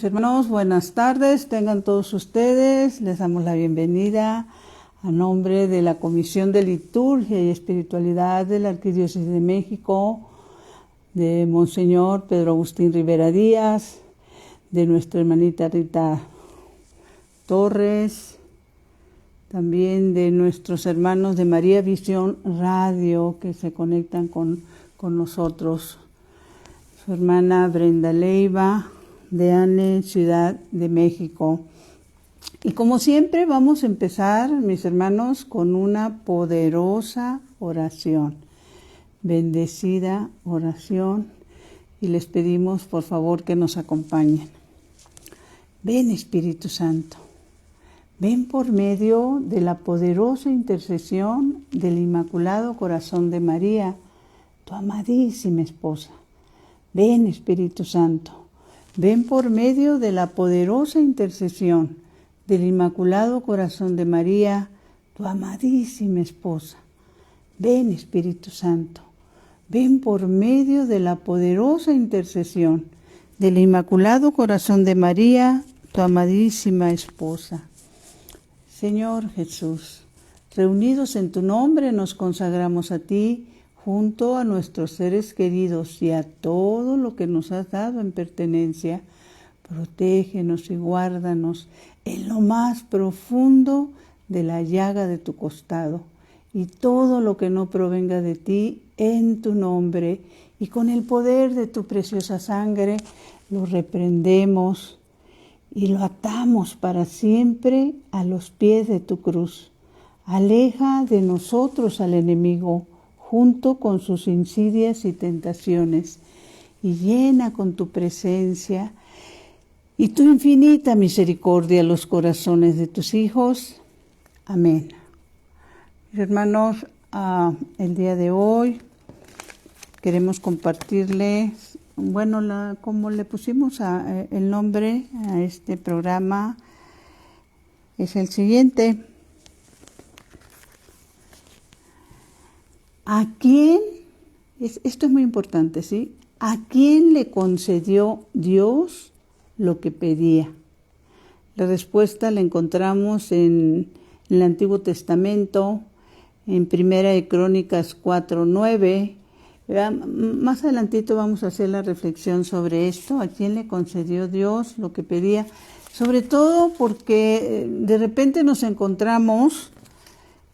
Hermanos, buenas tardes, tengan todos ustedes, les damos la bienvenida a nombre de la Comisión de Liturgia y Espiritualidad de la Arquidiócesis de México, de Monseñor Pedro Agustín Rivera Díaz, de nuestra hermanita Rita Torres, también de nuestros hermanos de María Visión Radio que se conectan con nosotros, su hermana Brenda Leiva, de ANE, Ciudad de México. Y como siempre vamos a empezar, mis hermanos, con una poderosa oración, bendecida oración, y les pedimos por favor que nos acompañen. Ven, Espíritu Santo, ven por medio de la poderosa intercesión del Inmaculado Corazón de María, tu amadísima esposa. Ven, Espíritu Santo, ven por medio de la poderosa intercesión del Inmaculado Corazón de María, tu amadísima esposa. Ven, Espíritu Santo, ven por medio de la poderosa intercesión del Inmaculado Corazón de María, tu amadísima esposa. Señor Jesús, reunidos en tu nombre nos consagramos a ti, junto a nuestros seres queridos y a todo lo que nos has dado en pertenencia. Protégenos y guárdanos en lo más profundo de la llaga de tu costado, y todo lo que no provenga de ti, en tu nombre y con el poder de tu preciosa sangre, lo reprendemos y lo atamos para siempre a los pies de tu cruz. Aleja de nosotros al enemigo, junto con sus insidias y tentaciones, y llena con tu presencia y tu infinita misericordia los corazones de tus hijos. Amén. Mis hermanos, el día de hoy queremos compartirles, como le pusimos el nombre a este programa, es el siguiente. ¿A quién? Esto es muy importante, ¿sí? ¿A quién le concedió Dios lo que pedía? La respuesta la encontramos en el Antiguo Testamento, en Primera de Crónicas 4:9. Más adelantito vamos a hacer la reflexión sobre esto, a quién le concedió Dios lo que pedía, sobre todo porque de repente nos encontramos.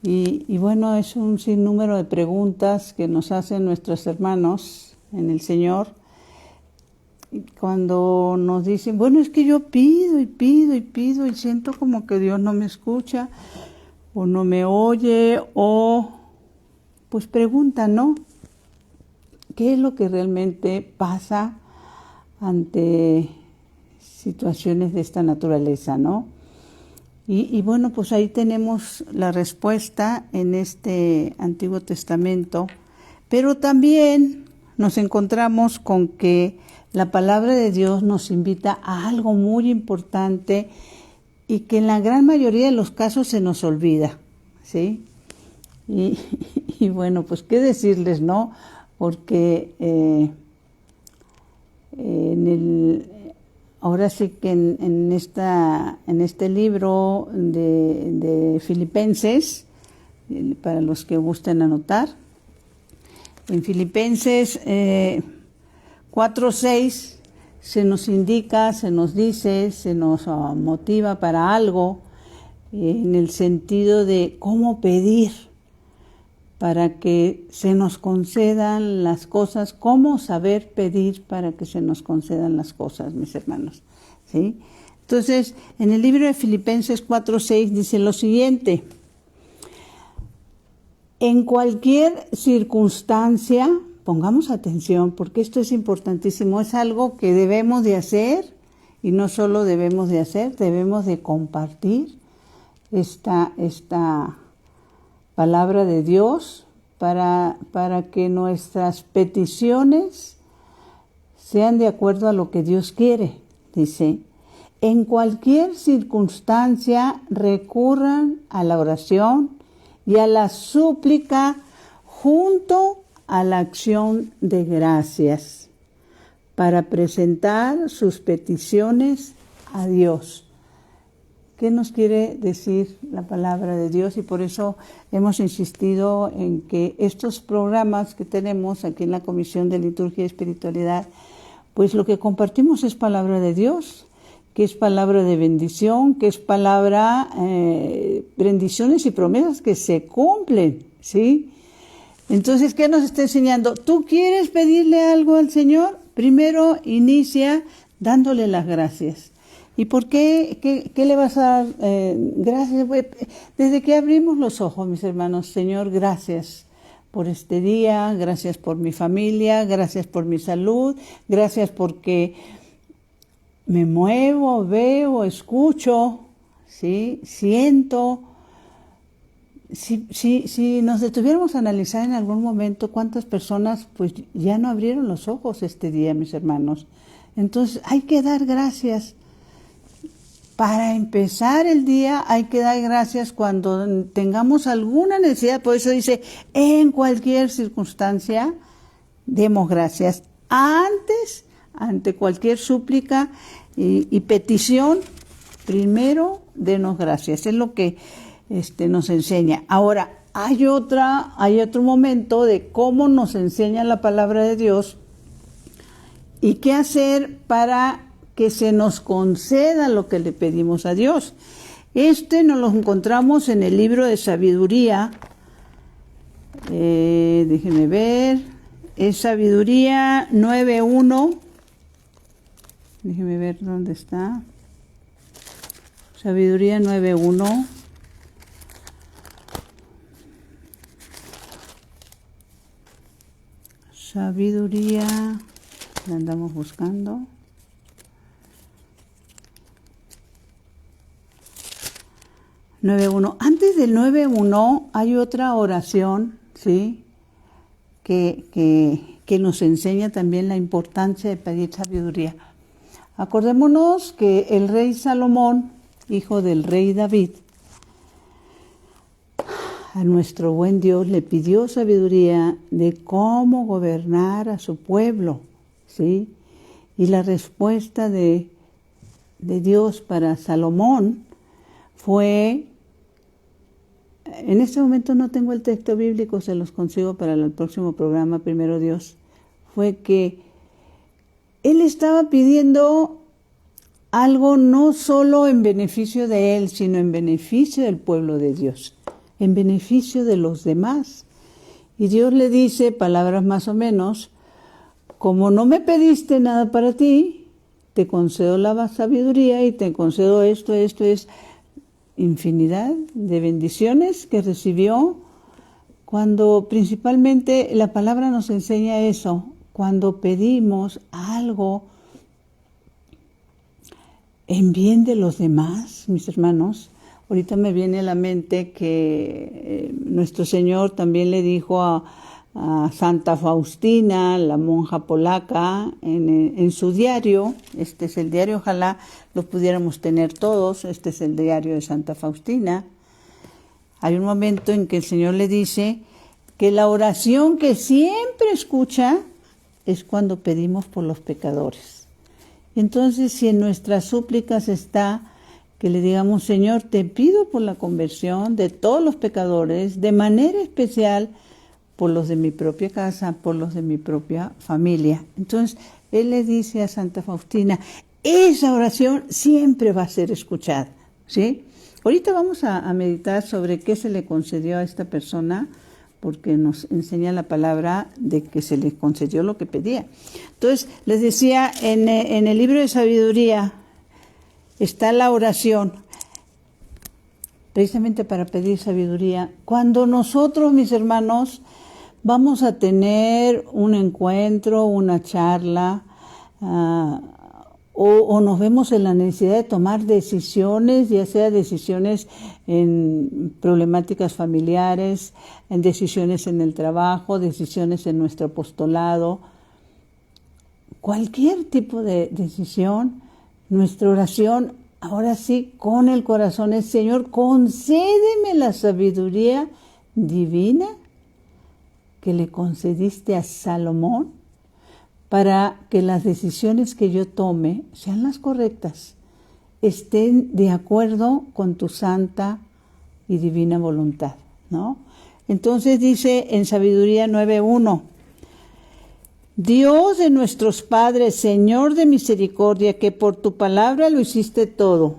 Y bueno, es un sinnúmero de preguntas que nos hacen nuestros hermanos en el Señor. Cuando nos dicen, bueno, es que yo pido y pido y pido y siento como que Dios no me escucha o no me oye, o pues preguntan, ¿no? ¿Qué es lo que realmente pasa ante situaciones de esta naturaleza, no? Y bueno, pues ahí tenemos la respuesta en este Antiguo Testamento, pero también nos encontramos con que la palabra de Dios nos invita a algo muy importante y que en la gran mayoría de los casos se nos olvida, ¿sí? Y bueno, pues qué decirles, ¿no? Porque ahora sí que en este libro de Filipenses, para los que gusten anotar, en Filipenses 4:6 se nos indica, se nos dice, se nos motiva para algo, en el sentido de cómo pedir para que se nos concedan las cosas, cómo saber pedir para que se nos concedan las cosas, mis hermanos, ¿sí? Entonces, en el libro de Filipenses 4:6 dice lo siguiente: en cualquier circunstancia, pongamos atención porque esto es importantísimo, es algo que debemos de hacer, y no solo debemos de hacer, debemos de compartir esta palabra de Dios para que nuestras peticiones sean de acuerdo a lo que Dios quiere. Dice, en cualquier circunstancia recurran a la oración y a la súplica junto a la acción de gracias. para presentar sus peticiones a Dios. ¿Qué nos quiere decir la palabra de Dios? Y por eso hemos insistido en que estos programas que tenemos aquí en la Comisión de Liturgia y Espiritualidad, pues lo que compartimos es palabra de Dios, que es palabra de bendición, que es palabra, bendiciones y promesas que se cumplen, ¿sí? Entonces, ¿qué nos está enseñando? ¿Tú quieres pedirle algo al Señor? Primero inicia dándole las gracias. ¿Y por qué? ¿Qué le vas a dar? Gracias. Desde que abrimos los ojos, mis hermanos, Señor, gracias por este día, gracias por mi familia, gracias por mi salud, gracias porque me muevo, veo, escucho, ¿sí? Siento. Si nos detuviéramos a analizar en algún momento cuántas personas pues ya no abrieron los ojos este día, mis hermanos. Entonces hay que dar gracias. Para empezar el día hay que dar gracias cuando tengamos alguna necesidad. Por eso dice, en cualquier circunstancia, demos gracias. Ante cualquier súplica y petición, primero denos gracias. Es lo que nos enseña. Ahora, hay otro momento de cómo nos enseña la palabra de Dios y qué hacer para que se nos conceda lo que le pedimos a Dios. Nos lo encontramos en el libro de Sabiduría. Déjenme ver. Es Sabiduría 9.1. Déjenme ver dónde está. Sabiduría 9.1. Sabiduría. La andamos buscando. 9.1. Antes del 9.1 hay otra oración, ¿sí? Que nos enseña también la importancia de pedir sabiduría. Acordémonos que el rey Salomón, hijo del rey David, a nuestro buen Dios le pidió sabiduría de cómo gobernar a su pueblo, ¿sí? Y la respuesta de Dios para Salomón fue, en este momento no tengo el texto bíblico, se los consigo para el próximo programa, primero Dios, fue que él estaba pidiendo algo no solo en beneficio de él, sino en beneficio del pueblo de Dios, en beneficio de los demás. Y Dios le dice, palabras más o menos, como no me pediste nada para ti, te concedo la sabiduría y te concedo esto es infinidad de bendiciones que recibió cuando principalmente la palabra nos enseña eso, cuando pedimos algo en bien de los demás, mis hermanos. Ahorita me viene a la mente que nuestro Señor también le dijo a Santa Faustina, la monja polaca, en su diario, este es el diario, ojalá lo pudiéramos tener todos, este es el diario de Santa Faustina. Hay un momento en que el Señor le dice que la oración que siempre escucha es cuando pedimos por los pecadores. Entonces, si en nuestras súplicas está que le digamos, Señor, te pido por la conversión de todos los pecadores, de manera especial por los de mi propia casa, por los de mi propia familia. Entonces, él le dice a Santa Faustina, esa oración siempre va a ser escuchada, ¿sí? Ahorita vamos a meditar sobre qué se le concedió a esta persona, porque nos enseña la palabra de que se le concedió lo que pedía. Entonces, les decía, en el libro de Sabiduría está la oración, precisamente para pedir sabiduría. Cuando nosotros, mis hermanos, vamos a tener un encuentro, una charla, o nos vemos en la necesidad de tomar decisiones, ya sea decisiones en problemáticas familiares, en decisiones en el trabajo, decisiones en nuestro apostolado, cualquier tipo de decisión, nuestra oración, ahora sí, con el corazón es, Señor, concédeme la sabiduría divina que le concediste a Salomón para que las decisiones que yo tome sean las correctas, estén de acuerdo con tu santa y divina voluntad, ¿no? Entonces dice en Sabiduría 9:1, Dios de nuestros padres, Señor de misericordia, que por tu palabra lo hiciste todo.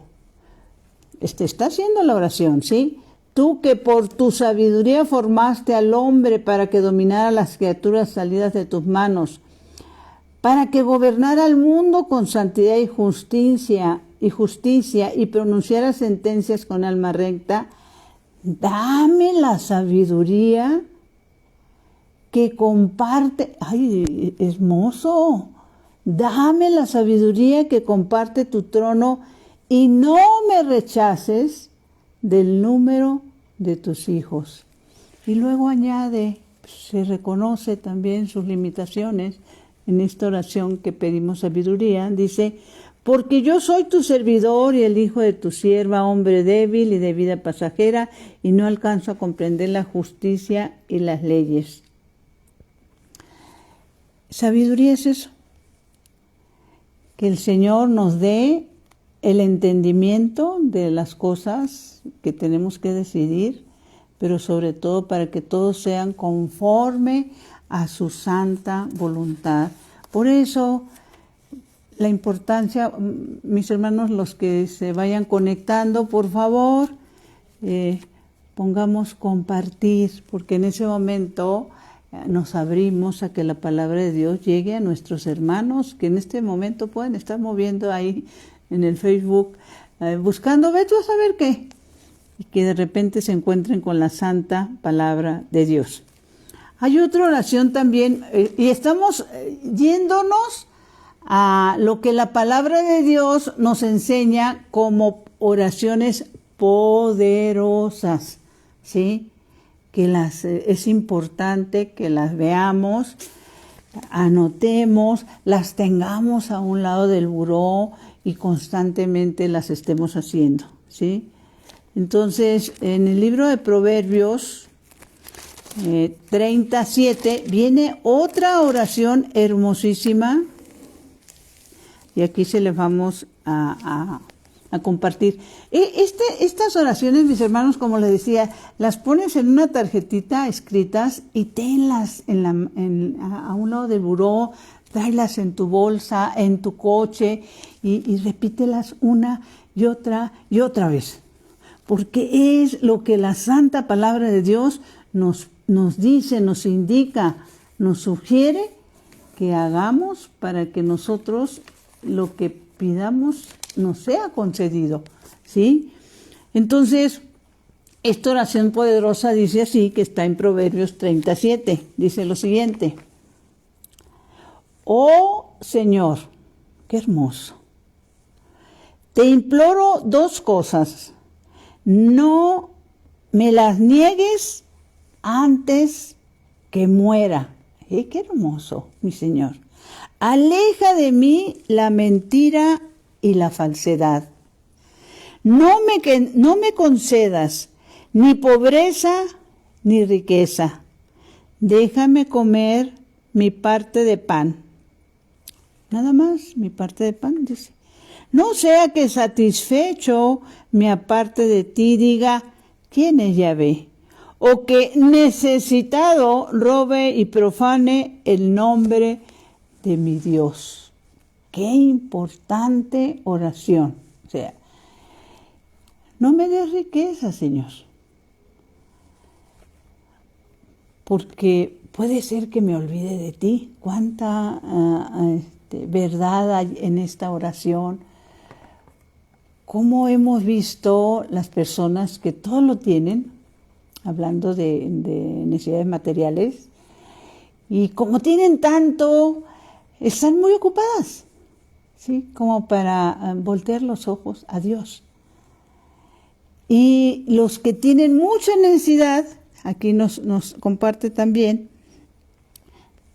Está haciendo la oración, ¿sí? Tú que por tu sabiduría formaste al hombre para que dominara las criaturas salidas de tus manos, para que gobernara el mundo con santidad y justicia y pronunciara sentencias con alma recta, dame la sabiduría que comparte, ¡ay, hermoso! Dame la sabiduría que comparte tu trono y no me rechaces del número de tus hijos. Y luego añade, se reconoce también sus limitaciones en esta oración que pedimos sabiduría, dice, porque yo soy tu servidor y el hijo de tu sierva, hombre débil y de vida pasajera, y no alcanzo a comprender la justicia y las leyes. Sabiduría es eso, que el Señor nos dé el entendimiento de las cosas que tenemos que decidir, pero sobre todo para que todos sean conforme a su santa voluntad. Por eso, la importancia, mis hermanos, los que se vayan conectando, por favor, pongamos compartir, porque en ese momento nos abrimos a que la palabra de Dios llegue a nuestros hermanos, que en este momento pueden estar moviendo ahí en el Facebook, buscando, ve tú a saber qué, y que de repente se encuentren con la santa palabra de Dios. Hay otra oración también, y estamos yéndonos a lo que la palabra de Dios nos enseña como oraciones poderosas, ¿sí? Que es importante que las veamos, anotemos, las tengamos a un lado del buró y constantemente las estemos haciendo, ¿sí? Entonces, en el libro de Proverbios 37 viene otra oración hermosísima y aquí se les vamos a compartir. Estas oraciones, mis hermanos, como les decía, las pones en una tarjetita escritas y tenlas a un lado del buró, tráelas en tu bolsa, en tu coche y repítelas una y otra vez. Porque es lo que la santa palabra de Dios nos dice, nos indica, nos sugiere que hagamos para que nosotros lo que pidamos nos sea concedido, ¿sí? Entonces, esta oración poderosa dice así, que está en Proverbios 37, dice lo siguiente: Oh Señor, qué hermoso, te imploro dos cosas, no me las niegues antes que muera. Qué hermoso, mi Señor. Aleja de mí la mentira y la falsedad. No me concedas ni pobreza ni riqueza. Déjame comer mi parte de pan. Nada más, mi parte de pan, dice. No sea que satisfecho me aparte de ti, diga, ¿quién es Yahvé? O que necesitado robe y profane el nombre de mi Dios. Qué importante oración. O sea, no me des riqueza, Señor, porque puede ser que me olvide de ti. Cuánta verdad hay en esta oración. Cómo hemos visto las personas que todo lo tienen, hablando de necesidades materiales, y como tienen tanto, están muy ocupadas, ¿sí? Como para voltear los ojos a Dios. Y los que tienen mucha necesidad, aquí nos comparte también,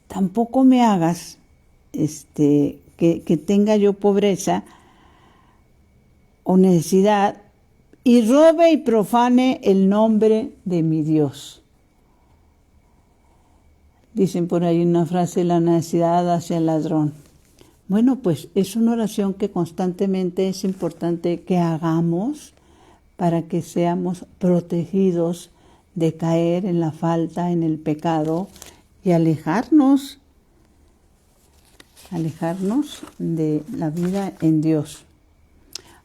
tampoco me hagas que tenga yo pobreza o necesidad y robe y profane el nombre de mi Dios. Dicen por ahí una frase, la necesidad hacia el ladrón. Bueno, pues es una oración que constantemente es importante que hagamos para que seamos protegidos de caer en la falta, en el pecado y alejarnos de la vida en Dios.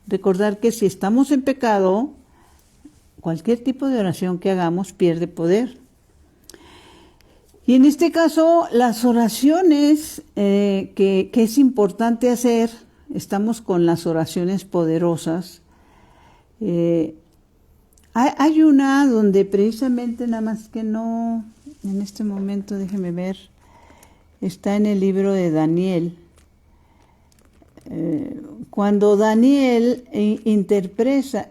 Recordar que si estamos en pecado, cualquier tipo de oración que hagamos pierde poder. Y en este caso, las oraciones que es importante hacer, estamos con las oraciones poderosas. Hay una donde precisamente, nada más que no, en este momento, déjeme ver, está en el libro de Daniel. Cuando Daniel interpreta,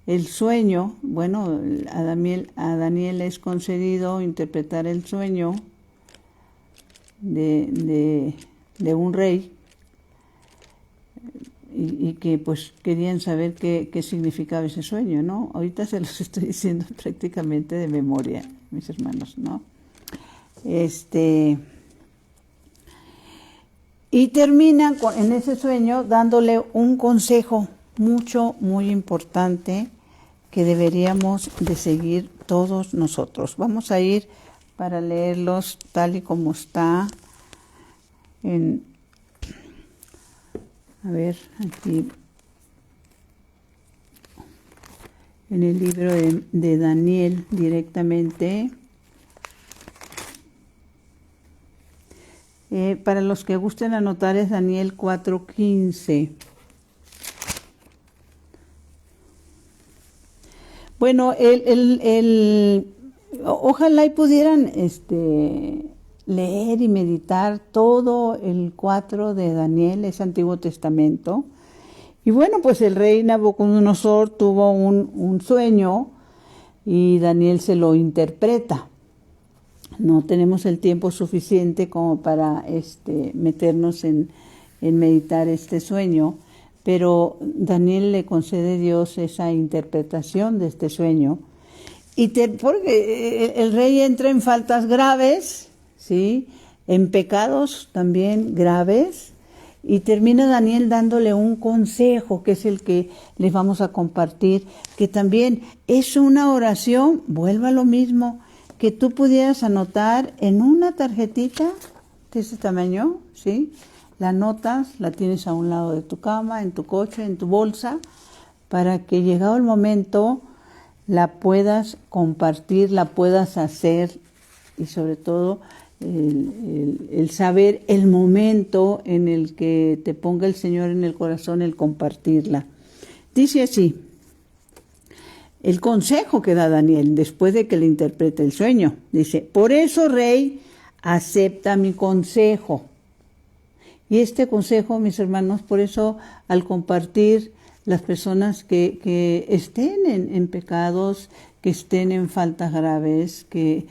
el sueño, bueno, a Daniel es concedido interpretar el sueño de un rey y que pues querían saber qué significaba ese sueño, ¿no? Ahorita se los estoy diciendo prácticamente de memoria, mis hermanos, ¿no? Y terminan en ese sueño dándole un consejo muy importante que deberíamos de seguir todos nosotros. Vamos a ir para leerlos tal y como está aquí en el libro de Daniel directamente. Para los que gusten anotar es Daniel 4:15. Bueno, ojalá y pudieran leer y meditar todo el 4 de Daniel, es Antiguo Testamento. Y bueno, pues el rey Nabucodonosor tuvo un sueño y Daniel se lo interpreta. No tenemos el tiempo suficiente como para meternos en meditar este sueño, pero Daniel le concede a Dios esa interpretación de este sueño. Porque el rey entra en faltas graves, ¿sí? En pecados también graves, y termina Daniel dándole un consejo, que es el que les vamos a compartir, que también es una oración, vuelva a lo mismo, que tú pudieras anotar en una tarjetita de ese tamaño, ¿sí? La anotas, la tienes a un lado de tu cama, en tu coche, en tu bolsa, para que llegado el momento la puedas compartir, la puedas hacer y sobre todo el saber el momento en el que te ponga el Señor en el corazón el compartirla. Dice así, el consejo que da Daniel después de que le interprete el sueño. Dice, por eso, rey, acepta mi consejo. Y este consejo, mis hermanos, por eso al compartir las personas que estén en pecados, que estén en faltas graves, que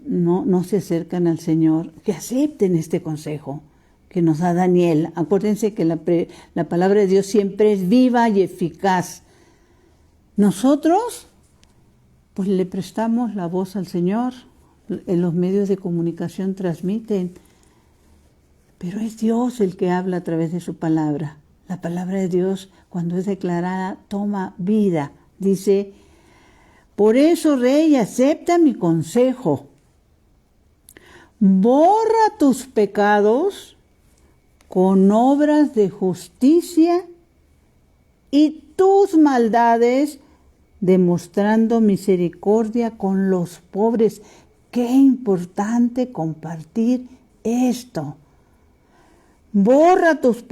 no se acercan al Señor, que acepten este consejo que nos da Daniel. Acuérdense que la palabra de Dios siempre es viva y eficaz. Nosotros, pues le prestamos la voz al Señor, en los medios de comunicación transmiten, pero es Dios el que habla a través de su palabra. La palabra de Dios, cuando es declarada, toma vida. Dice, por eso, rey, acepta mi consejo. Borra tus pecados con obras de justicia y tus maldades demostrando misericordia con los pobres. Qué importante compartir esto. Borra tus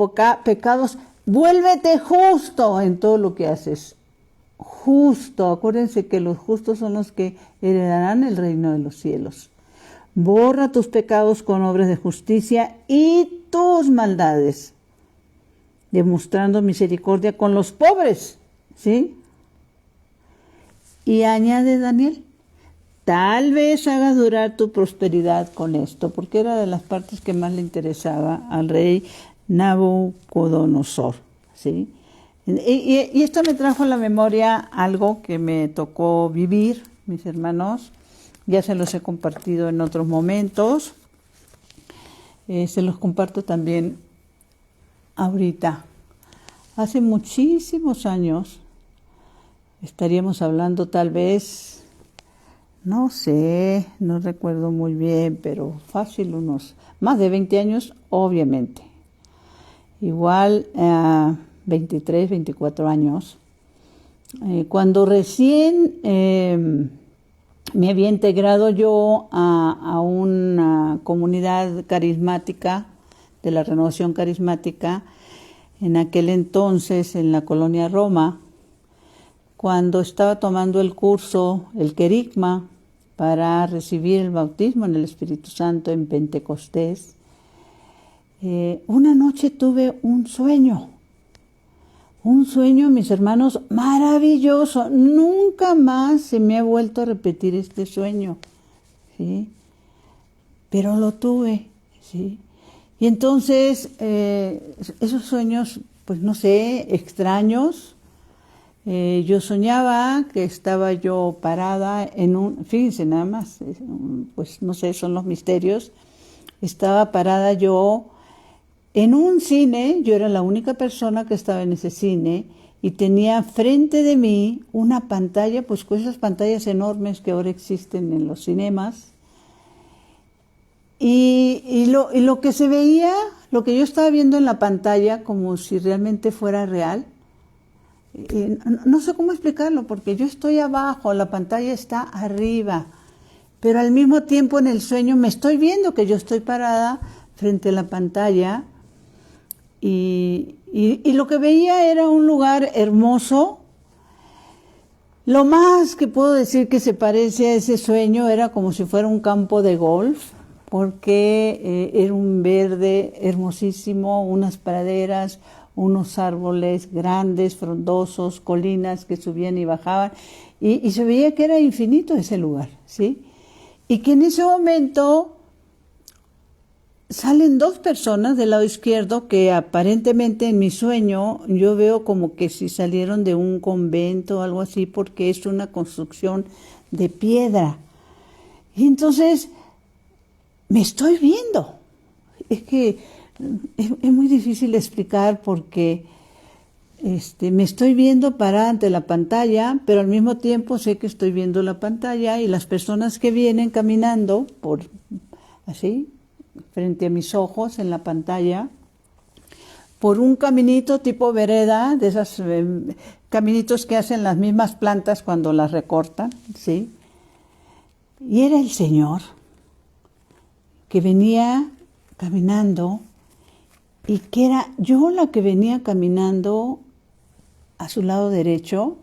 pecados, vuélvete justo en todo lo que haces. Justo, acuérdense que los justos son los que heredarán el reino de los cielos. Borra tus pecados con obras de justicia y tus maldades, demostrando misericordia con los pobres, ¿sí? Y añade Daniel, tal vez haga durar tu prosperidad con esto, porque era de las partes que más le interesaba al rey Nabucodonosor, ¿sí? Y esto me trajo a la memoria algo que me tocó vivir, mis hermanos. Ya se los he compartido en otros momentos. Se los comparto también ahorita. Hace muchísimos años, estaríamos hablando tal vez, no sé, no recuerdo muy bien, pero fácil unos más de 20 años, obviamente. Igual 23, 24 años. Cuando recién me había integrado yo a una comunidad carismática, de la Renovación Carismática, en aquel entonces en la colonia Roma, cuando estaba tomando el curso, el querigma, para recibir el bautismo en el Espíritu Santo en Pentecostés, una noche tuve un sueño, mis hermanos, maravilloso. Nunca más se me ha vuelto a repetir este sueño, ¿sí? Pero lo tuve, ¿sí? Y entonces, esos sueños, pues no sé, extraños. Yo soñaba que estaba yo parada fíjense nada más, pues no sé, son los misterios. Estaba parada yo en un cine, yo era la única persona que estaba en ese cine, y tenía frente de mí una pantalla, pues con esas pantallas enormes que ahora existen en los cinemas, y lo que se veía, lo que yo estaba viendo en la pantalla, como si realmente fuera real, no sé cómo explicarlo, porque yo estoy abajo, la pantalla está arriba, pero al mismo tiempo en el sueño me estoy viendo que yo estoy parada frente a la pantalla, y lo que veía era un lugar hermoso. Lo más que puedo decir que se parece a ese sueño era como si fuera un campo de golf, porque era un verde hermosísimo, unas praderas, unos árboles grandes, frondosos, colinas que subían y bajaban, y se veía que era infinito ese lugar, ¿sí? Y que en ese momento salen dos personas del lado izquierdo que aparentemente en mi sueño yo veo como que si salieron de un convento o algo así, porque es una construcción de piedra. Y entonces me estoy viendo. Es que es muy difícil explicar porque me estoy viendo parada ante la pantalla, pero al mismo tiempo sé que estoy viendo la pantalla y las personas que vienen caminando así, frente a mis ojos en la pantalla, por un caminito tipo vereda, de esos caminitos que hacen las mismas plantas cuando las recortan, ¿sí? Y era el Señor que venía caminando, y que era yo la que venía caminando a su lado derecho.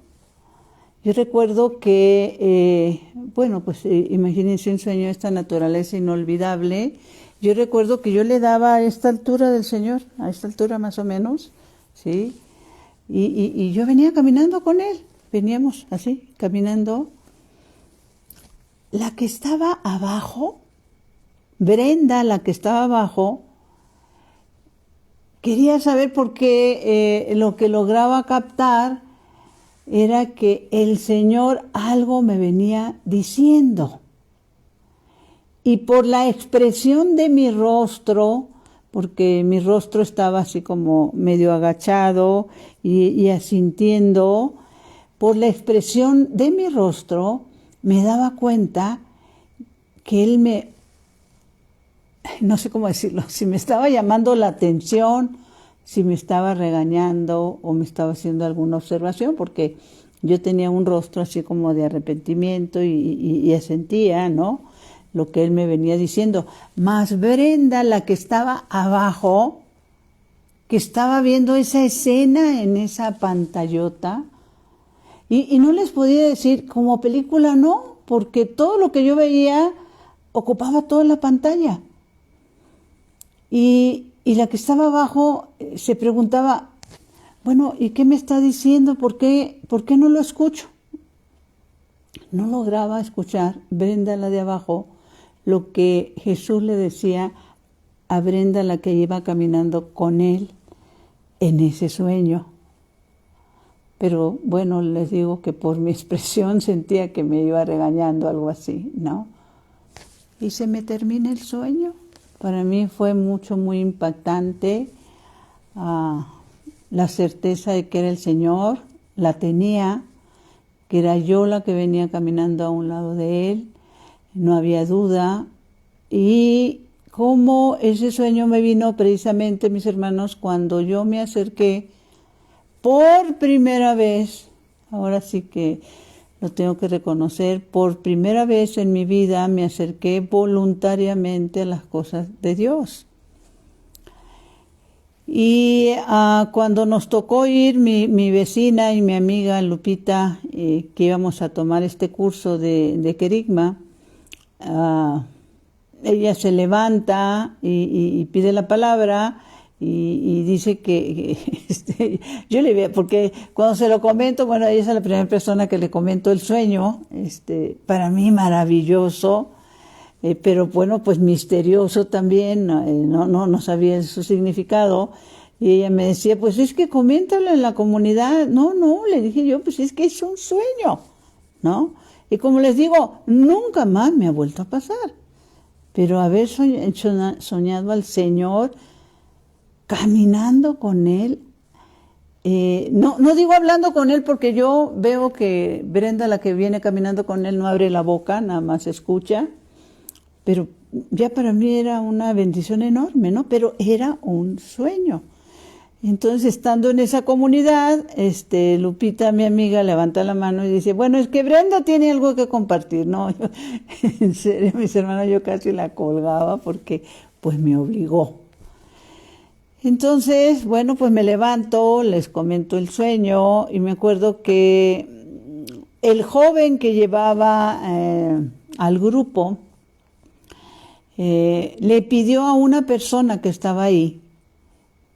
Yo recuerdo que, imagínense un sueño de esta naturaleza inolvidable. Yo recuerdo que yo le daba a esta altura del Señor, a esta altura más o menos, ¿sí? Y yo venía caminando con Él, veníamos así, caminando. La que estaba abajo, Brenda, la que estaba abajo, quería saber por qué lo que lograba captar era que el Señor algo me venía diciendo. Y por la expresión de mi rostro, porque mi rostro estaba así como medio agachado y asintiendo, por la expresión de mi rostro me daba cuenta que Él no sé cómo decirlo, si me estaba llamando la atención, si me estaba regañando o me estaba haciendo alguna observación, porque yo tenía un rostro así como de arrepentimiento y asentía, ¿no?, lo que Él me venía diciendo. Más Brenda, la que estaba abajo, que estaba viendo esa escena en esa pantallota, y no les podía decir, como película no, porque todo lo que yo veía ocupaba toda la pantalla. Y la que estaba abajo se preguntaba, bueno, ¿y qué me está diciendo? ¿Por qué no lo escucho? No lograba escuchar Brenda, la de abajo, lo que Jesús le decía a Brenda, la que iba caminando con Él en ese sueño. Pero bueno, les digo que por mi expresión sentía que me iba regañando, algo así, ¿no? y se me termina el sueño. Para mí fue muy impactante. La certeza de que era el Señor, la tenía, que era yo la que venía caminando a un lado de Él, no había duda. Y cómo ese sueño me vino precisamente, mis hermanos, cuando yo me acerqué por primera vez, ahora sí que lo tengo que reconocer, por primera vez en mi vida me acerqué voluntariamente a las cosas de Dios. Y cuando nos tocó ir, mi vecina y mi amiga Lupita, que íbamos a tomar este curso de querigma, ella se levanta y pide la palabra y dice que yo le veo, porque cuando se lo comento, bueno, ella es la primera persona que le comento el sueño, para mí maravilloso. Pero bueno, pues misterioso también, no sabía su significado. Y ella me decía, pues es que coméntalo en la comunidad. No, le dije yo, pues es que es un sueño, ¿no? Y como les digo, nunca más me ha vuelto a pasar. Pero haber soñado al Señor, caminando con Él, no digo hablando con Él, porque yo veo que Brenda, la que viene caminando con Él, no abre la boca, nada más escucha. Pero ya para mí era una bendición enorme, ¿no? Pero era un sueño. Entonces, estando en esa comunidad, Lupita, mi amiga, levanta la mano y dice, bueno, es que Brenda tiene algo que compartir, ¿no? Yo, en serio, mis hermanos, yo casi la colgaba porque, pues, me obligó. Entonces, bueno, pues me levanto, les comento el sueño y me acuerdo que el joven que llevaba al grupo, le pidió a una persona que estaba ahí,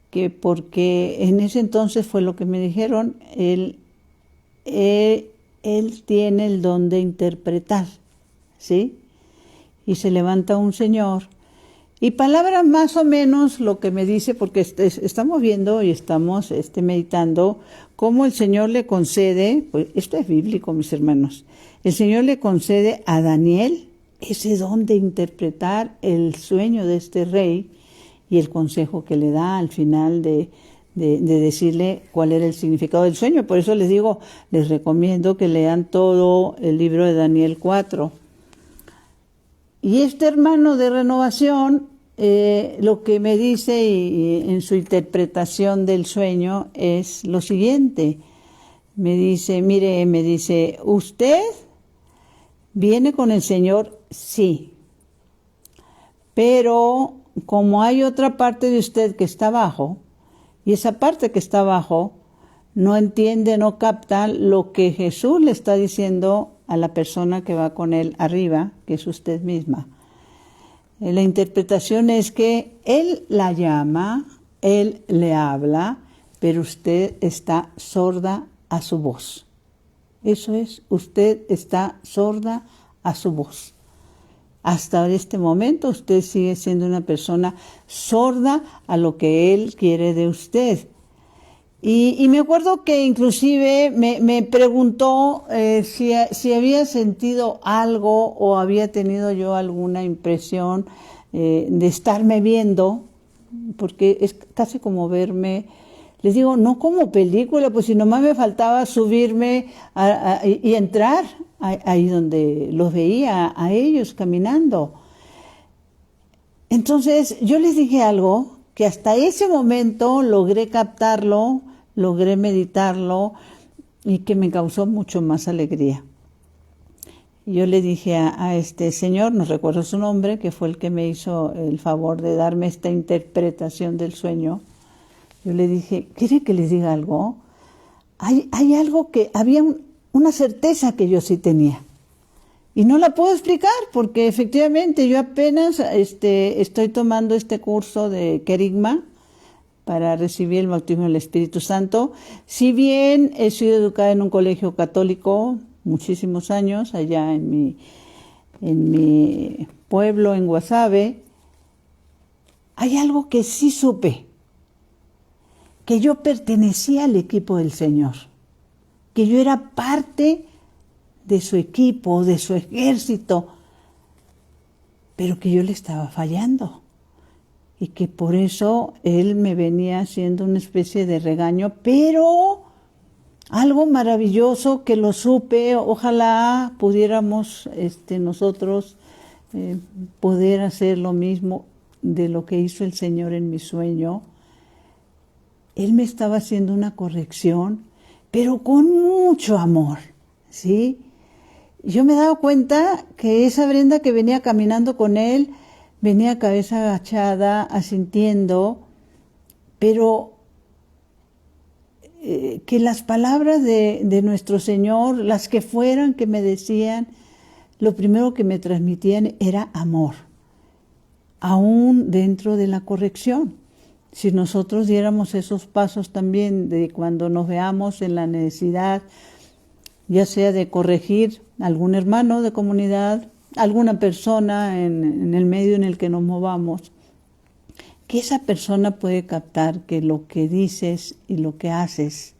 que porque en ese entonces fue lo que me dijeron, él tiene el don de interpretar, ¿sí? Y se levanta un señor, y palabras más o menos lo que me dice, porque estamos viendo y estamos meditando cómo el Señor le concede, pues esto es bíblico, mis hermanos, el Señor le concede a Daniel ese don de interpretar el sueño de este rey y el consejo que le da al final de decirle cuál era el significado del sueño. Por eso les digo, les recomiendo que lean todo el libro de Daniel 4. Y este hermano de Renovación, lo que me dice y en su interpretación del sueño es lo siguiente. Me dice, ¿usted viene con el Señor? Sí, pero como hay otra parte de usted que está abajo, y esa parte que está abajo no entiende, no capta lo que Jesús le está diciendo a la persona que va con él arriba, que es usted misma. La interpretación es que Él la llama, Él le habla, pero usted está sorda a su voz. Eso es, usted está sorda a su voz. Hasta este momento usted sigue siendo una persona sorda a lo que Él quiere de usted. Y me acuerdo que inclusive me preguntó si había sentido algo o había tenido yo alguna impresión de estarme viendo, porque es casi como verme. Les digo, no como película, pues si nomás me faltaba subirme y entrar ahí donde los veía a ellos caminando. Entonces yo les dije algo que hasta ese momento logré captarlo, logré meditarlo y que me causó mucho más alegría. Yo le dije a este señor, no recuerdo su nombre, que fue el que me hizo el favor de darme esta interpretación del sueño. Yo le dije, ¿quiere que les diga algo? Hay algo que había una certeza que yo sí tenía. Y no la puedo explicar porque efectivamente yo apenas estoy tomando este curso de querigma para recibir el bautismo del Espíritu Santo. Si bien he sido educada en un colegio católico muchísimos años, allá en mi pueblo, en Guasave, hay algo que sí supe, que yo pertenecía al equipo del Señor, que yo era parte de su equipo, de su ejército. pero que yo le estaba fallando. Y que por eso él me venía haciendo una especie de regaño, pero algo maravilloso que lo supe. Ojalá pudiéramos nosotros poder hacer lo mismo de lo que hizo el Señor en mi sueño. Él me estaba haciendo una corrección, pero con mucho amor, ¿sí? Yo me daba cuenta que esa Brenda que venía caminando con él, venía cabeza agachada, asintiendo, pero que las palabras de nuestro Señor, las que fueran que me decían, lo primero que me transmitían era amor, aún dentro de la corrección. Si nosotros diéramos esos pasos también de cuando nos veamos en la necesidad, ya sea de corregir a algún hermano de comunidad, alguna persona en el medio en el que nos movamos, que esa persona puede captar que lo que dices y lo que haces,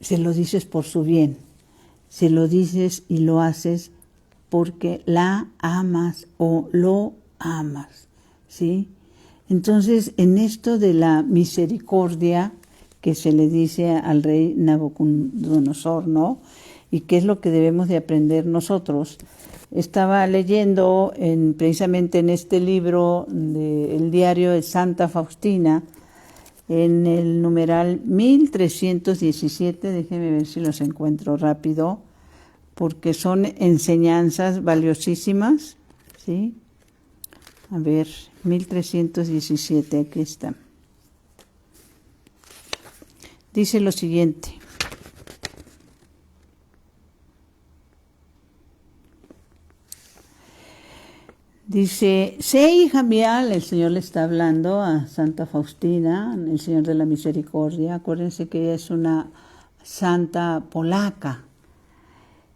se lo dices por su bien, se lo dices y lo haces porque la amas o lo amas, ¿sí? Entonces, en esto de la misericordia que se le dice al rey Nabucodonosor, ¿no? Y qué es lo que debemos de aprender nosotros. Estaba leyendo precisamente en este libro del diario de Santa Faustina, en el numeral 1317, déjenme ver si los encuentro rápido, porque son enseñanzas valiosísimas, ¿sí? A ver, 1317, aquí está. Dice lo siguiente. Dice, sé hija mía, el Señor le está hablando a Santa Faustina, el Señor de la Misericordia. Acuérdense que ella es una santa polaca.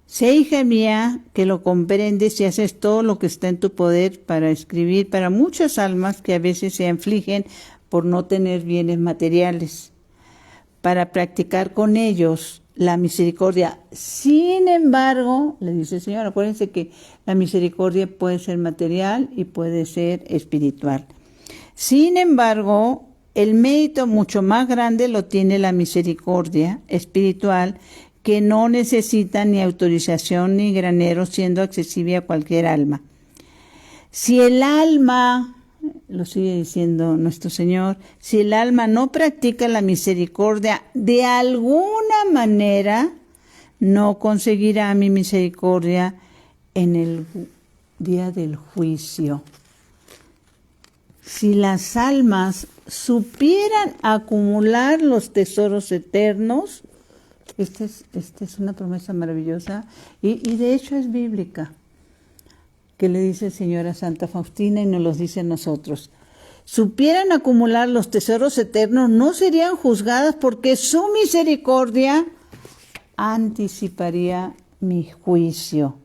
Sé hija mía que lo comprendes y haces todo lo que está en tu poder para escribir para muchas almas que a veces se afligen por no tener bienes materiales, para practicar con ellos la misericordia. Sin embargo, le dice el Señor, acuérdense que la misericordia puede ser material y puede ser espiritual. Sin embargo, el mérito mucho más grande lo tiene la misericordia espiritual, que no necesita ni autorización ni granero, siendo accesible a cualquier alma. Si el alma, lo sigue diciendo nuestro Señor, si el alma no practica la misericordia de alguna manera, no conseguirá mi misericordia en el día del juicio. Si las almas supieran acumular los tesoros eternos, esta es una promesa maravillosa y de hecho es bíblica, que le dice el Señor a Santa Faustina y nos los dice a nosotros. Supieran acumular los tesoros eternos, no serían juzgadas porque su misericordia anticiparía mi juicio.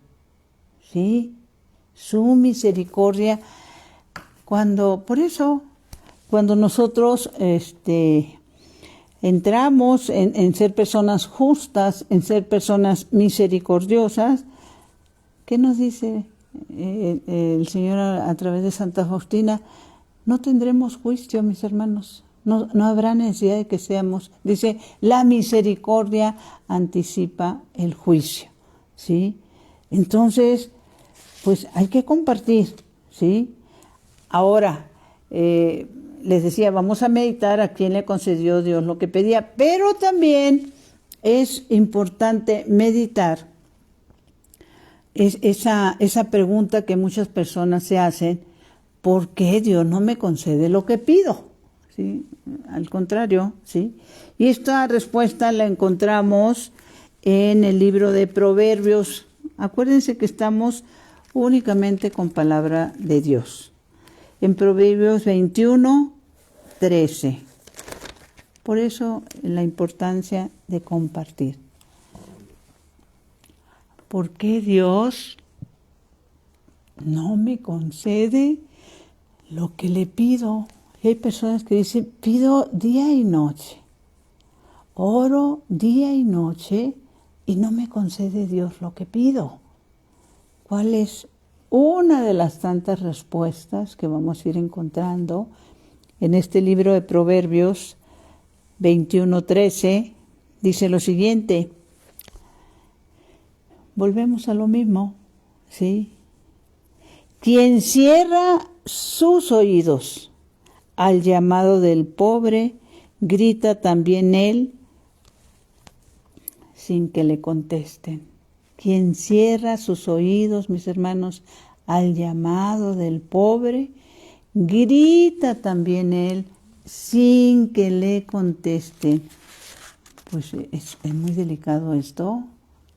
¿Sí? Su misericordia. Por eso, cuando nosotros entramos en ser personas justas, en ser personas misericordiosas, ¿qué nos dice el Señor a través de Santa Faustina? No tendremos juicio, mis hermanos. No habrá necesidad de que seamos. Dice, la misericordia anticipa el juicio, ¿sí? Entonces, pues hay que compartir, ¿sí? Ahora, les decía, vamos a meditar a quién le concedió Dios lo que pedía, pero también es importante meditar esa pregunta que muchas personas se hacen: ¿por qué Dios no me concede lo que pido? ¿Sí? Al contrario, ¿sí? Y esta respuesta la encontramos en el libro de Proverbios. Acuérdense que estamos únicamente con palabra de Dios. En Proverbios 21:13. Por eso la importancia de compartir. ¿Por qué Dios no me concede lo que le pido? Y hay personas que dicen, pido día y noche, oro día y noche y no me concede Dios lo que pido. ¿Cuál es una de las tantas respuestas que vamos a ir encontrando en este libro de Proverbios 21:13. Dice lo siguiente, volvemos a lo mismo, ¿sí? Quien cierra sus oídos al llamado del pobre, grita también él sin que le contesten. Quien cierra sus oídos, mis hermanos, al llamado del pobre, grita también él sin que le contesten. Pues es muy delicado esto,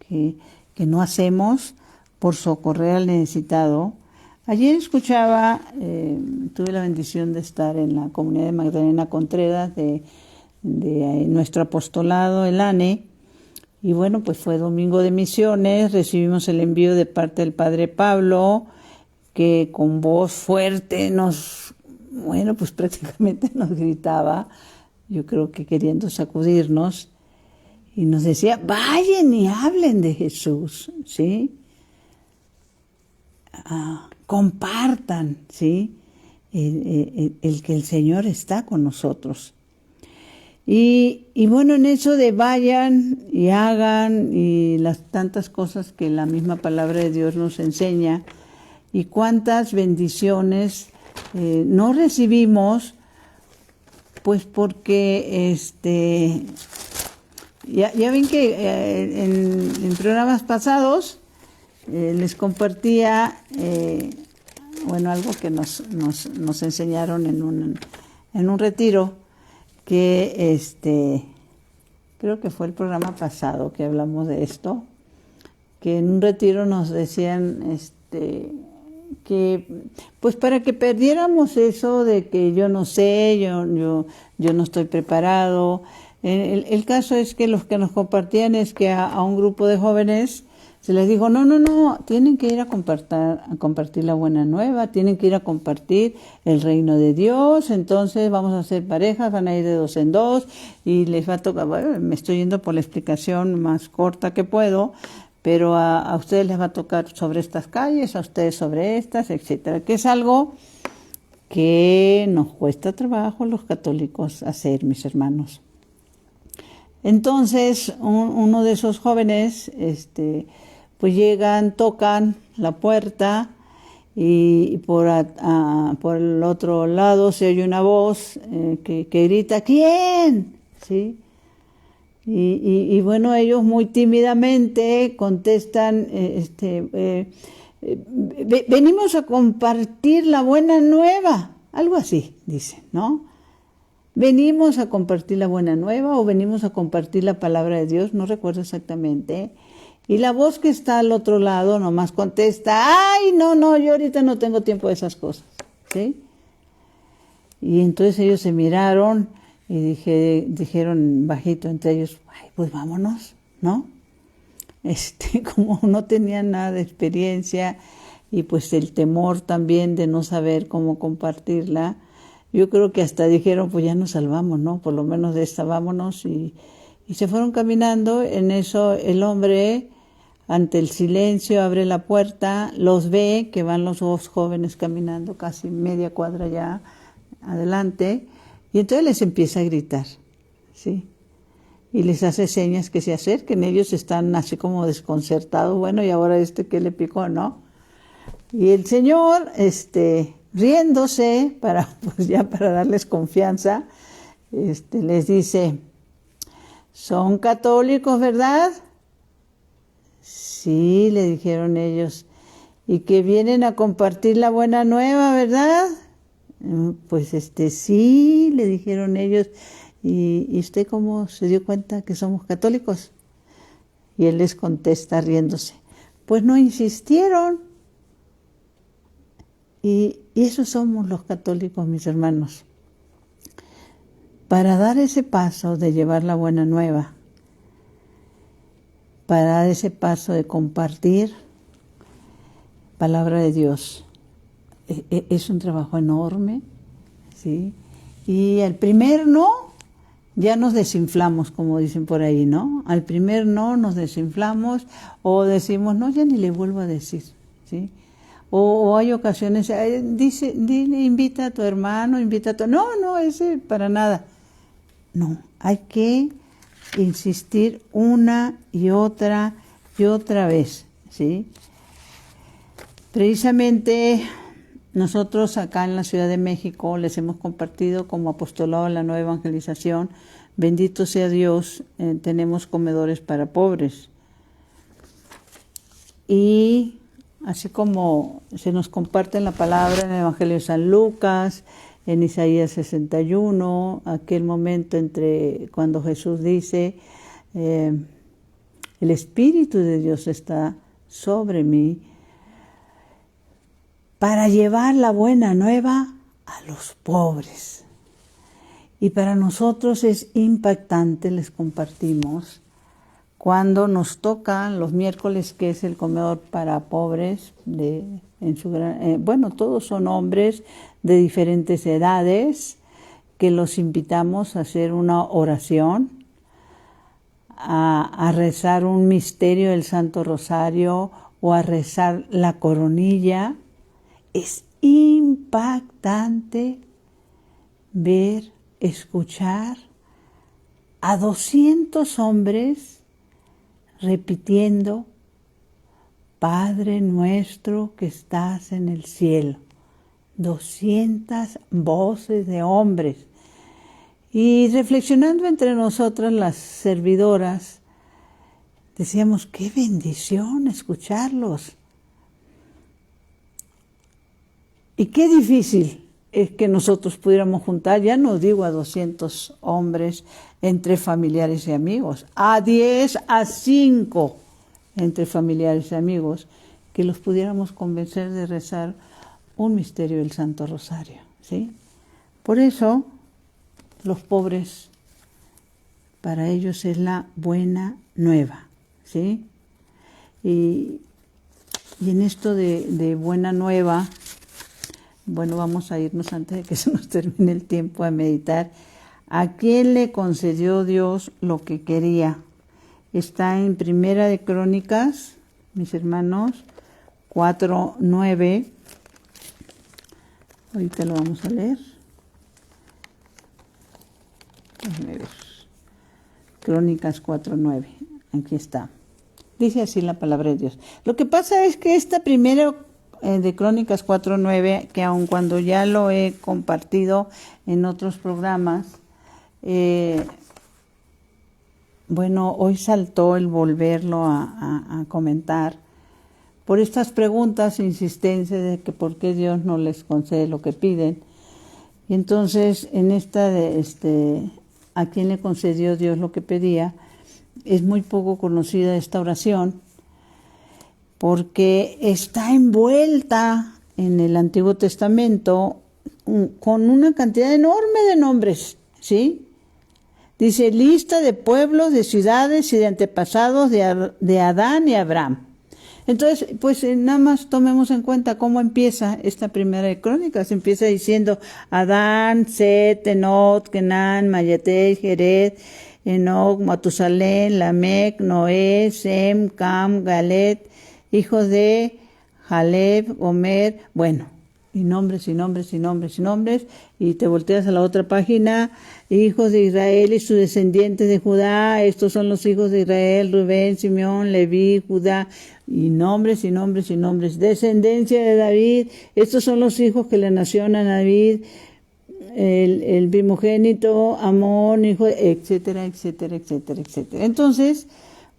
que no hacemos por socorrer al necesitado. Ayer escuchaba, tuve la bendición de estar en la comunidad de Magdalena Contreras de nuestro apostolado, el ANE, y bueno, pues fue domingo de misiones, recibimos el envío de parte del Padre Pablo, que con voz fuerte pues prácticamente nos gritaba, yo creo que queriendo sacudirnos, y nos decía, vayan y hablen de Jesús, ¿sí? Compartan, ¿sí? El que el Señor está con nosotros. Y bueno, en eso de vayan y hagan y las tantas cosas que la misma palabra de Dios nos enseña y cuántas bendiciones no recibimos, pues porque ya ven que en programas pasados les compartía algo que nos enseñaron en un retiro, que creo que fue el programa pasado que hablamos de esto, que en un retiro nos decían que pues para que perdiéramos eso de que yo no sé, yo no estoy preparado. El caso es que los que nos compartían es que a un grupo de jóvenes se les dijo, no, tienen que ir a compartir la buena nueva, tienen que ir a compartir el reino de Dios, entonces vamos a hacer parejas, van a ir de 2 en 2 y les va a tocar, bueno, me estoy yendo por la explicación más corta que puedo, pero a ustedes les va a tocar sobre estas calles, a ustedes sobre estas, etcétera, que es algo que nos cuesta trabajo los católicos hacer, mis hermanos. Entonces, uno de esos jóvenes, pues llegan, tocan la puerta y por el otro lado se oye una voz que grita, ¿quién? ¿Sí? Y bueno, ellos muy tímidamente contestan, venimos a compartir la buena nueva, algo así, dicen, ¿no? Venimos a compartir la buena nueva o venimos a compartir la palabra de Dios, no recuerdo exactamente. Y la voz que está al otro lado nomás contesta, ay, no, yo ahorita no tengo tiempo de esas cosas, ¿sí? Y entonces ellos se miraron y dijeron bajito entre ellos, ay, pues vámonos, ¿no? Como no tenían nada de experiencia y pues el temor también de no saber cómo compartirla, yo creo que hasta dijeron, pues ya nos salvamos, ¿no? Por lo menos de esta vámonos y se fueron caminando. En eso el hombre, ante el silencio, abre la puerta, los ve, que van los 2 jóvenes caminando casi media cuadra ya adelante, y entonces les empieza a gritar, ¿sí? Y les hace señas que se acerquen, ellos están así como desconcertados, bueno, y ahora ¿qué le picó, no? Y el Señor, riéndose, para darles confianza, les dice, ¿son católicos, verdad? Sí, le dijeron ellos, y que vienen a compartir la buena nueva, ¿verdad? Pues sí, le dijeron ellos, ¿y usted cómo se dio cuenta que somos católicos? Y él les contesta riéndose, pues no insistieron. Y eso somos los católicos, mis hermanos. Para dar ese paso de llevar la buena nueva, para dar ese paso de compartir palabra de Dios, es un trabajo enorme, ¿sí? Y al primer no, ya nos desinflamos, como dicen por ahí, ¿no? Al primer no nos desinflamos o decimos, no, ya ni le vuelvo a decir, ¿sí? O hay ocasiones, dile, invita a tu hermano, invita a tu... No, ese para nada. No, hay que insistir una y otra vez, ¿sí? Precisamente nosotros acá en la Ciudad de México les hemos compartido como apostolado de la nueva evangelización, bendito sea Dios, tenemos comedores para pobres. Y así como se nos comparte en la palabra en el Evangelio de San Lucas, en Isaías 61, aquel momento entre cuando Jesús dice, el Espíritu de Dios está sobre mí para llevar la buena nueva a los pobres. Y para nosotros es impactante, les compartimos, cuando nos tocan los miércoles, que es el comedor para pobres, todos son hombres de diferentes edades, que los invitamos a hacer una oración, a rezar un misterio del Santo Rosario o a rezar la coronilla. Es impactante ver, escuchar a 200 hombres repitiendo, Padre nuestro que estás en el cielo. 200 voces de hombres. Y reflexionando entre nosotras las servidoras, decíamos, qué bendición escucharlos. Y qué difícil es que nosotros pudiéramos juntar, ya no digo a 200 hombres entre familiares y amigos, a 10, a 5 entre familiares y amigos, que los pudiéramos convencer de rezar un misterio del Santo Rosario, ¿sí? Por eso, los pobres, para ellos es la buena nueva, ¿sí? Y en esto de buena nueva, bueno, vamos a irnos antes de que se nos termine el tiempo a meditar. ¿A quién le concedió Dios lo que quería? Está en Primera de Crónicas, mis hermanos, 4:9. Ahorita lo vamos a leer. Déjenme ver. Crónicas 4:9. Aquí está. Dice así la palabra de Dios. Lo que pasa es que esta primera de Crónicas 4:9, que aun cuando ya lo he compartido en otros programas, hoy saltó el volverlo a comentar por estas preguntas e insistencias de que por qué Dios no les concede lo que piden. Y entonces en esta ¿a quién le concedió Dios lo que pedía? Es muy poco conocida esta oración, porque está envuelta en el Antiguo Testamento con una cantidad enorme de nombres, ¿sí? Dice, lista de pueblos, de ciudades y de antepasados de Adán y Abraham. Entonces, pues nada más tomemos en cuenta cómo empieza esta primera de Crónicas. Empieza diciendo Adán, Set, Enoc, Kenán, Mayate, Jered, Enoc, Matusalén, Lamec, Noé, Sem, Cam, Galet, hijos de Jaleb, Gomer, y nombres, y te volteas a la otra página, hijos de Israel y sus descendientes de Judá, estos son los hijos de Israel, Rubén, Simeón, Leví, Judá, y nombres, descendencia de David, estos son los hijos que le nacieron a David, el primogénito, Amón, hijo, etcétera. Entonces,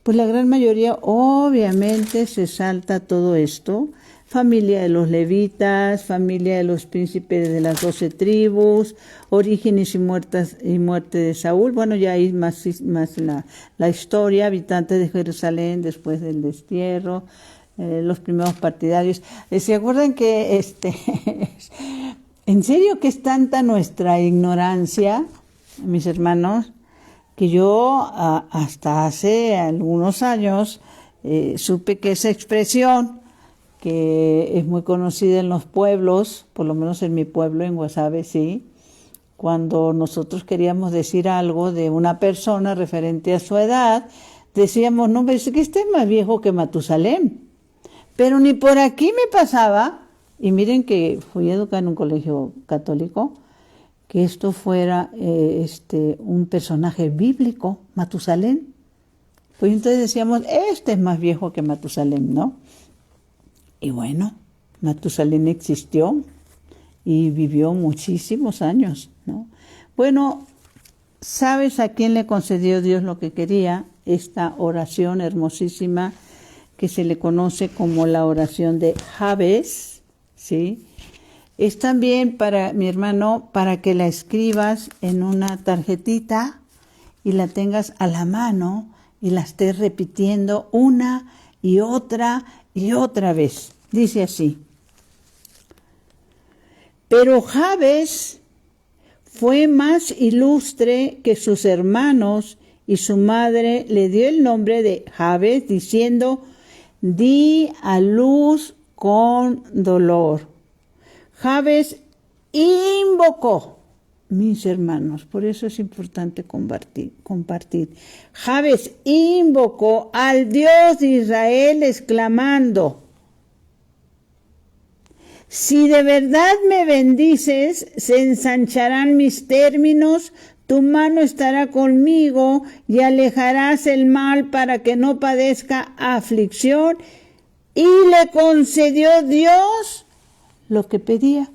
pues la gran mayoría obviamente se salta todo esto. Familia de los levitas, familia de los príncipes de las 12 tribus, orígenes y muerte de Saúl. Bueno, ya hay más la historia, habitantes de Jerusalén después del destierro, los primeros partidarios. ¿Se acuerdan que en serio que es tanta nuestra ignorancia, mis hermanos, que yo hasta hace algunos años supe que esa expresión, que es muy conocida en los pueblos, por lo menos en mi pueblo, en Guasave, sí, cuando nosotros queríamos decir algo de una persona referente a su edad, decíamos, no, pero es que esté más viejo que Matusalén. Pero ni por aquí me pasaba Y miren que fui educada en un colegio católico, que esto fuera un personaje bíblico, Matusalén. Pues entonces decíamos, este es más viejo que Matusalén, ¿no? Y bueno, Matusalén existió y vivió muchísimos años, ¿no? Bueno, ¿sabes a quién le concedió Dios lo que quería? Esta oración hermosísima que se le conoce como la oración de Jabez, ¿sí? Es también para mi hermano, para que la escribas en una tarjetita y la tengas a la mano y la estés repitiendo una y otra vez. Dice así: pero Jabez fue más ilustre que sus hermanos, y su madre le dio el nombre de Jabez, diciendo: di a luz con dolor. Jabez invocó, mis hermanos, por eso es importante compartir. Jabez invocó al Dios de Israel, exclamando: si de verdad me bendices, se ensancharán mis términos, tu mano estará conmigo y alejarás el mal para que no padezca aflicción. Y le concedió Dios lo que pedía.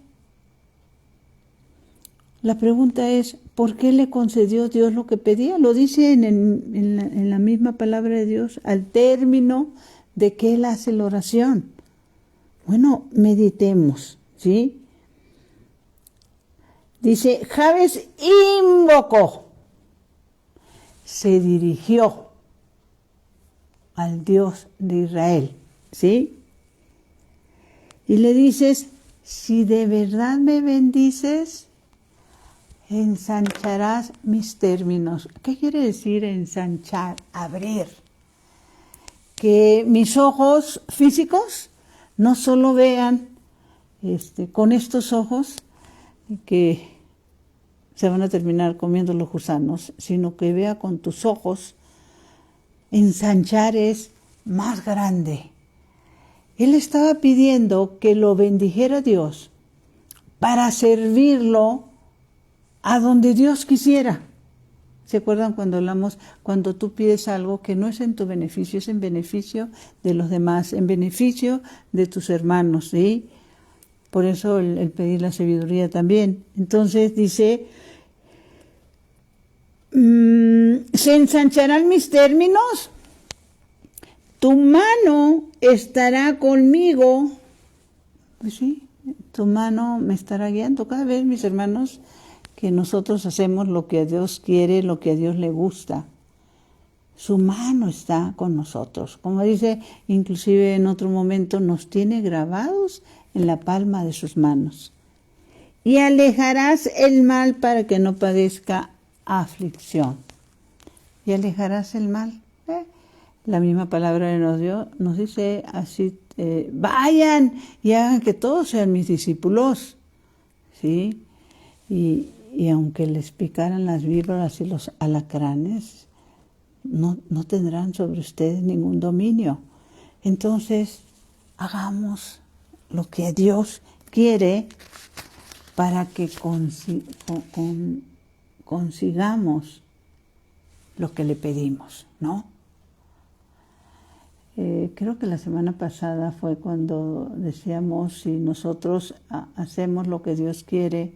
La pregunta es, ¿por qué le concedió Dios lo que pedía? Lo dice en la misma palabra de Dios, al término de que Él hace la oración. Bueno, meditemos, ¿sí? Dice, Jabez invocó, se dirigió al Dios de Israel, ¿sí? Y le dices, si de verdad me bendices, ensancharás mis términos. ¿Qué quiere decir ensanchar? Abrir. Que mis ojos físicos no solo vean con estos ojos que se van a terminar comiendo los gusanos, sino que vea con tus ojos. Ensanchar es más grande. Él estaba pidiendo que lo bendijera Dios para servirlo a donde Dios quisiera. ¿Se acuerdan cuando hablamos, cuando tú pides algo que no es en tu beneficio, es en beneficio de los demás, en beneficio de tus hermanos, ¿sí? Por eso el pedir la sabiduría también. Entonces dice, ¿se ensancharán mis términos? Tu mano estará conmigo. Pues sí, tu mano me estará guiando. Cada vez, mis hermanos, que nosotros hacemos lo que a Dios quiere, lo que a Dios le gusta, su mano está con nosotros. Como dice, inclusive en otro momento, nos tiene grabados en la palma de sus manos. Y alejarás el mal para que no padezca aflicción. Y alejarás el mal. La misma palabra de nos dice así, vayan y hagan que todos sean mis discípulos. ¿Sí? Y aunque les picaran las víboras y los alacranes, no tendrán sobre ustedes ningún dominio. Entonces, hagamos lo que Dios quiere para que consigamos lo que le pedimos, ¿no? Creo que la semana pasada fue cuando decíamos, si nosotros hacemos lo que Dios quiere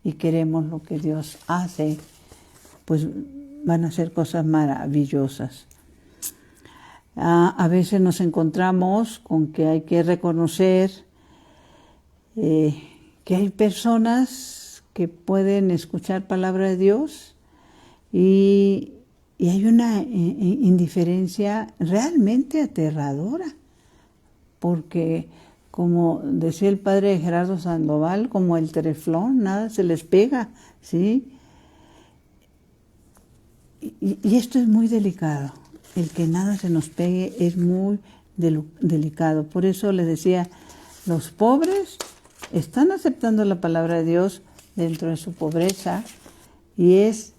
y queremos lo que Dios hace, pues van a ser cosas maravillosas. A veces nos encontramos con que hay que reconocer que hay personas que pueden escuchar palabra de Dios y hay una indiferencia realmente aterradora, porque como decía el padre Gerardo Sandoval, como el tereflón, nada se les pega, ¿sí? Y esto es muy delicado, el que nada se nos pegue es muy delicado. Por eso les decía, los pobres están aceptando la palabra de Dios dentro de su pobreza y es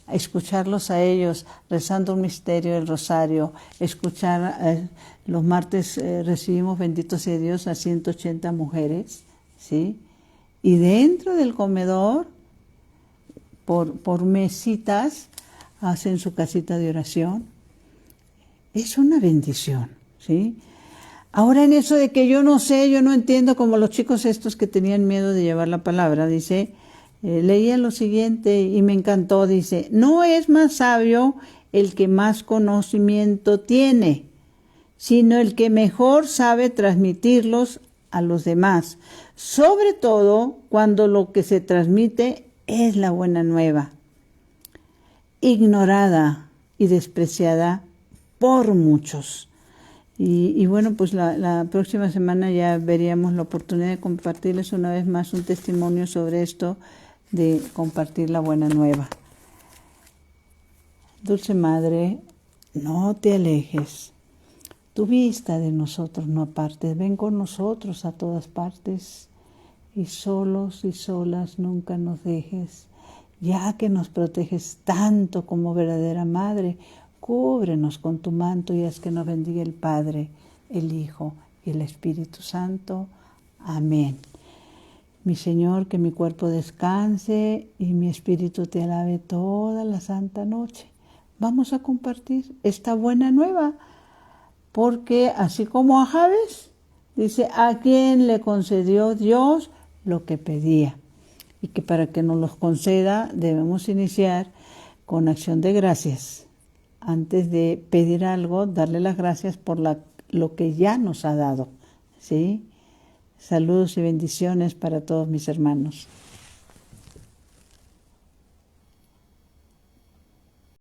escucharlos a ellos rezando un misterio del rosario, escuchar, los martes recibimos, bendito sea Dios, a 180 mujeres, ¿sí? Y dentro del comedor, por mesitas, hacen su casita de oración. Es una bendición, ¿sí? Ahora en eso de que yo no sé, yo no entiendo, como los chicos estos que tenían miedo de llevar la palabra, dice, leía lo siguiente y me encantó, dice, no es más sabio el que más conocimiento tiene, sino el que mejor sabe transmitirlos a los demás, sobre todo cuando lo que se transmite es la buena nueva, ignorada y despreciada por muchos. Y bueno, pues la próxima semana ya veríamos la oportunidad de compartirles una vez más un testimonio sobre esto, de compartir la buena nueva. Dulce Madre, no te alejes. Tu vista de nosotros no apartes. Ven con nosotros a todas partes y solos y solas nunca nos dejes. Ya que nos proteges tanto como verdadera Madre, cúbrenos con tu manto y haz que nos bendiga el Padre, el Hijo y el Espíritu Santo. Amén. Mi Señor, que mi cuerpo descanse y mi espíritu te alabe toda la santa noche. Vamos a compartir esta buena nueva, porque así como a Jabes, dice, a quien le concedió Dios lo que pedía. Y que para que nos los conceda debemos iniciar con acción de gracias. Antes de pedir algo, darle las gracias por lo que ya nos ha dado, ¿sí? Saludos y bendiciones para todos mis hermanos.